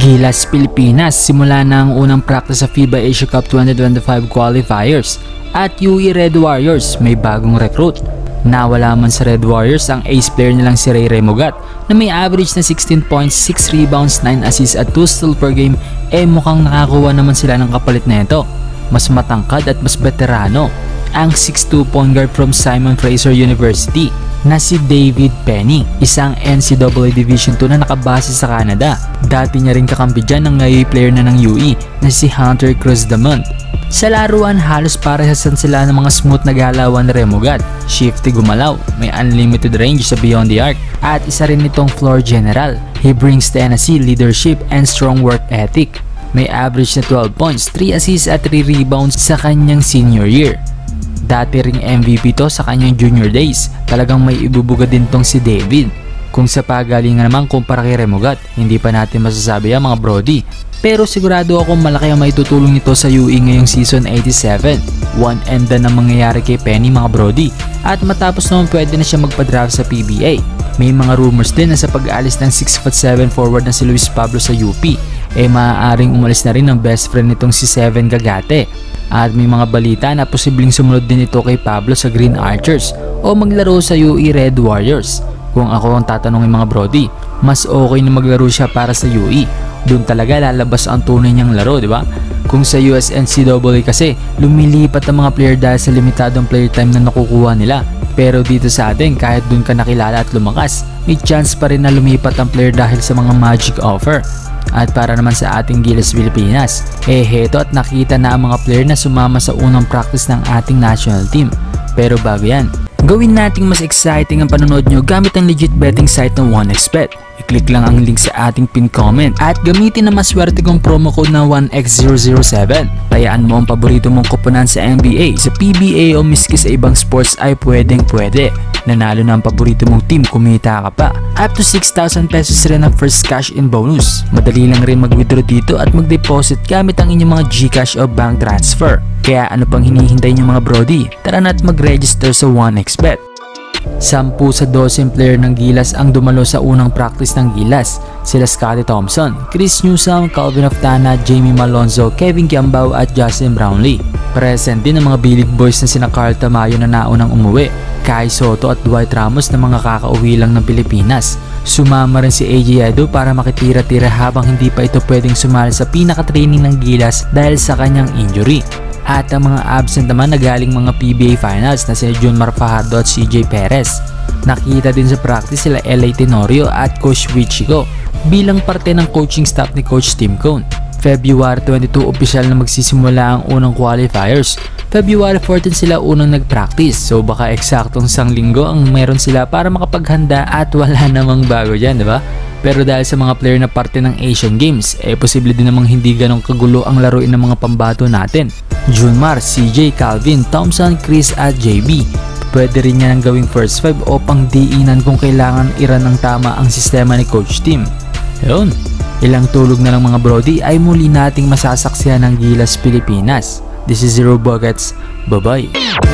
Gilas, Pilipinas, simula na ang unang practice sa FIBA Asia Cup 2025 qualifiers at UE Red Warriors may bagong recruit. Nawala man sa Red Warriors ang ace player nilang si Ray Remogat na may average na 16 points, 6 rebounds, 9 assists at 2 steals per game, mukhang nakakuha naman sila ng kapalit na ito. Mas matangkad at mas veterano ang 6'2" point guard from Simon Fraser University na si David Penny, isang NCAA Division II na nakabase sa Canada. Dati niya rin kakampi dyan ng ngayon player na ng UE na si Hunter Cruz-Damont. Sa laruan, halos parehasan sila ng mga smooth na galawan na Remogat, shifty gumalaw, may unlimited range sa beyond the arc, at isa rin itong floor general. He brings Tennessee leadership and strong work ethic. May average na 12 points, 3 assists at 3 rebounds sa kanyang senior year. Dati ring MVP to sa kanyang junior days. Talagang may ibubuga din tong si David. Kung sa pagalingan naman kumpara kay Remogat, hindi pa natin masasabi yan mga brody. Pero sigurado akong malaki ang maitutulong nito sa UE ngayong season 87. One and done ang mangyayari kay Penny mga brody. At matapos naman pwede na siya magpa-draft sa PBA. May mga rumors din na sa pag-aalis ng 6'7" forward na si Luis Pablo sa UP, maaaring umalis na rin ang best friend nitong si Seven Gagate. At may mga balita na posibleng sumunod din ito kay Pablo sa Green Archers o maglaro sa UE Red Warriors. Kung ako ang tatanungin mga brody, mas okay na maglaro siya para sa UE. Doon talaga lalabas ang tunay niyang laro, di ba? Kung sa US NCAA kasi, lumilipat ang mga player dahil sa limitadong player time na nakukuha nila. Pero dito sa atin, kahit doon ka nakilala at lumakas, may chance pa rin na lumipat ang player dahil sa mga magic offer. At para naman sa ating Gilas Pilipinas, heto at nakita na ang mga player na sumama sa unang practice ng ating national team. Pero bago yan, gawin nating mas exciting ang panonood nyo gamit ang legit betting site ng 1xBet. I-click lang ang link sa ating pin comment at gamitin ang maswerte kong promo code na 1x007. Tayaan mo ang paborito mong koponan sa NBA, sa PBA o miski sa ibang sports ay pwedeng pwede. Nanalo na ang paborito mong team, kumita ka pa. Up to 6,000 pesos rin ang first cash in bonus. Madali lang rin mag-withdraw dito at mag-deposit gamit ang inyong mga GCash o bank transfer. Kaya ano pang hinihintay nyo mga brody? Tara na't mag-register sa 1xBet. 10 sa 12 player ng Gilas ang dumalo sa unang practice ng Gilas. Sila Scottie Thompson, Chris Newsome, Calvin Oftana, Jamie Malonzo, Kevin Kiambao at Justin Brownlee. Present din ang mga Billig Boys na sina Carl Tamayo na naunang umuwi, Kai Soto at Dwight Ramos na mga kakauwi lang ng Pilipinas. Sumama rin si AJ Edo para makitira-tira habang hindi pa ito pwedeng sumali sa pinaka-training ng Gilas dahil sa kanyang injury. At ang mga absent naman na galing mga PBA finals na si Junmar Fajardo at CJ Perez. Nakita din sa practice sila LA Tenorio at Coach Wichiko bilang parte ng coaching staff ni Coach Tim Cone. February 22 opisyal na magsisimula ang unang qualifiers. February 14 sila unang nag-practice, so baka eksaktong 1 linggo ang meron sila para makapaghanda at wala namang bago dyan, diba? Pero dahil sa mga player na parte ng Asian Games, posible din namang hindi ganong kagulo ang laruin ng mga pambato natin. Junmar, CJ, Calvin, Thompson, Chris at JB. Pwede rin yan ang gawing first 5 o pang-diinan kung kailangan iran ng tama ang sistema ni Coach Tim. Yun, ilang tulog na lang mga brody ay muli nating masasaksihan ng Gilas Pilipinas. This is Zero Buckets, bye bye!